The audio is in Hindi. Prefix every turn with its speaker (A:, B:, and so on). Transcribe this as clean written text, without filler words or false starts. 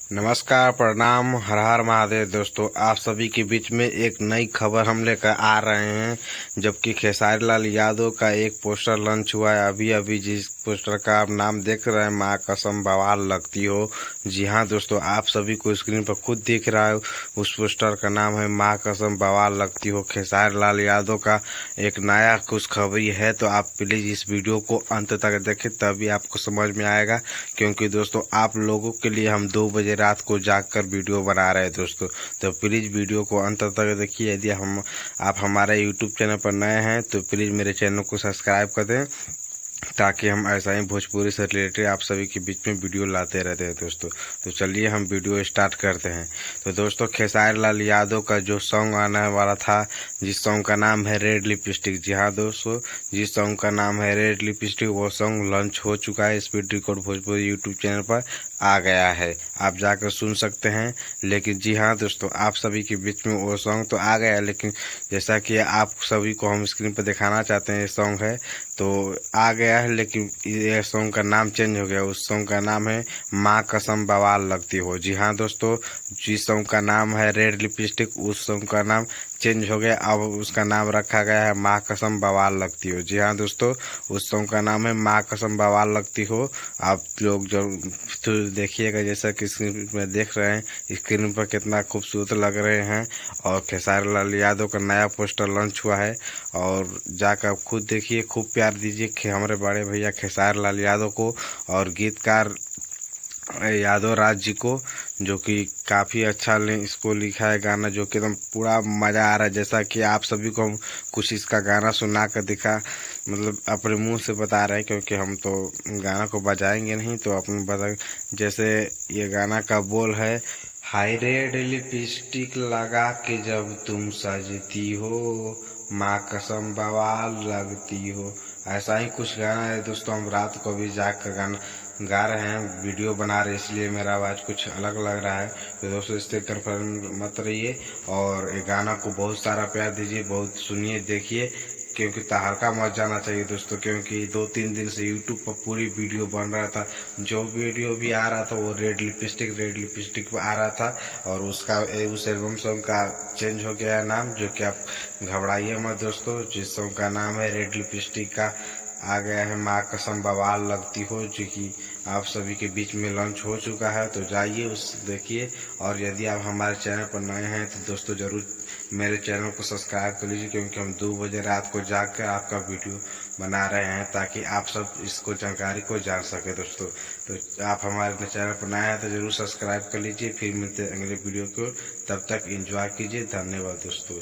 A: नमस्कार, प्रणाम, हर हर महादेव। दोस्तों, आप सभी के बीच में एक नई खबर हम लेकर आ रहे हैं। जबकि खेसारी लाल यादव का एक पोस्टर लॉन्च हुआ है अभी अभी, जिस पोस्टर का आप नाम देख रहे हैं, माँ कसम बवाल लगती हो। जी हाँ दोस्तों, आप सभी को स्क्रीन पर खुद दिख रहा है। उस पोस्टर का नाम है माँ कसम बवाल लगती हो। खेसारी लाल यादव का एक नया खुशखबरी है, तो आप प्लीज इस वीडियो को अंत तक देखें, तभी आपको समझ में आएगा। क्योंकि दोस्तों, आप लोगों के लिए हम 2 बजे रात को जागकर वीडियो बना रहे हैं दोस्तों। तो प्लीज वीडियो को अंत तक देखिए। यदि आप हमारे यूट्यूब चैनल पर नए हैं तो प्लीज मेरे चैनल को सब्सक्राइब कर दें, ताकि हम ऐसा ही भोजपुरी से रिलेटेड आप सभी के बीच में वीडियो लाते रहते हैं दोस्तों। तो चलिए हम वीडियो स्टार्ट करते हैं। तो दोस्तों, खेसारी लाल यादव का जो सॉन्ग आने वाला था, जिस सॉन्ग का नाम है रेड लिपस्टिक, जी हाँ दोस्तों, जिस सॉन्ग का नाम है रेड लिपस्टिक, वो सॉन्ग लॉन्च हो चुका है। Speed record Bhojpuri YouTube channel पर आ गया है, आप जाकर सुन सकते हैं। लेकिन जी हाँ दोस्तों, आप सभी के बीच में वो सॉन्ग तो आ गया है, लेकिन जैसा कि आप सभी को हम स्क्रीन पर दिखाना चाहते हैं, ये सॉन्ग है तो आ गया है, लेकिन ये सॉन्ग का नाम चेंज हो गया। उस सॉन्ग का नाम है माँ कसम बवाल लगती हो। जी हाँ दोस्तों, जिस सॉन्ग का नाम है रेड लिपस्टिक, उस सॉन्ग का नाम चेंज हो गया। अब उसका नाम रखा गया है माँ कसम बवाल लगती हो। जी हाँ दोस्तों, उस सॉन्ग का नाम है माँ कसम बवाल लगती हो। आप लोग जो देखिएगा, जैसा कि स्क्रीन में देख रहे हैं, स्क्रीन पर कितना खूबसूरत लग रहे हैं। और खेसारी लाल यादव का नया पोस्टर लॉन्च हुआ है, और जाकर खुद देखिए, खूब प्यार दीजिए हमारे बड़े भैया खेसारी लाल यादव को और गीतकार यादव राज जी को, जो कि काफ़ी अच्छा इसको लिखा है गाना, जो कि एकदम पूरा मज़ा आ रहा है। जैसा कि आप सभी को हम कुछ इसका गाना सुना कर दिखा, मतलब अपने मुंह से बता रहे हैं, क्योंकि हम तो गाना को बजाएंगे नहीं, तो अपने बता। जैसे ये गाना का बोल है, हाय रेड लिपस्टिक लगा के जब तुम सजती हो, माँ कसम बवाल लगती हो। ऐसा ही कुछ गाना है दोस्तों। हम रात को भी जाग कर गाना गा रहे हैं, वीडियो बना रहे हैं, इसलिए मेरा आवाज़ कुछ अलग लग रहा है। तो दोस्तों, इससे कंफर्म मत रहिए, और ये गाना को बहुत सारा प्यार दीजिए, बहुत सुनिए, देखिए, क्योंकि तहलका मच जाना चाहिए दोस्तों। क्योंकि 2-3 दिन से यूट्यूब पर पूरी वीडियो बन रहा था, जो वीडियो भी आ रहा था वो रेड लिपस्टिक पर आ रहा था। और उसका उस एल्बम सॉन्ग का चेंज हो गया है नाम, जो कि आप घबराइए मत दोस्तों। जिस सॉन्ग का नाम है रेड लिपस्टिक का आ गया है माँ कसम बवाल लगती हो, जो कि आप सभी के बीच में लॉन्च हो चुका है। तो जाइए उस देखिए, और यदि आप हमारे चैनल पर नए हैं तो दोस्तों ज़रूर मेरे चैनल को सब्सक्राइब कर लीजिए, क्योंकि हम 2 बजे रात को जाग कर आपका वीडियो बना रहे हैं, ताकि आप सब इसको जानकारी को जान सके दोस्तों। तो आप हमारे चैनल पर नए हैं तो ज़रूर सब्सक्राइब कर लीजिए। फिर मिलते हैं अगले वीडियो को, तब तक एंजॉय कीजिए। धन्यवाद दोस्तों।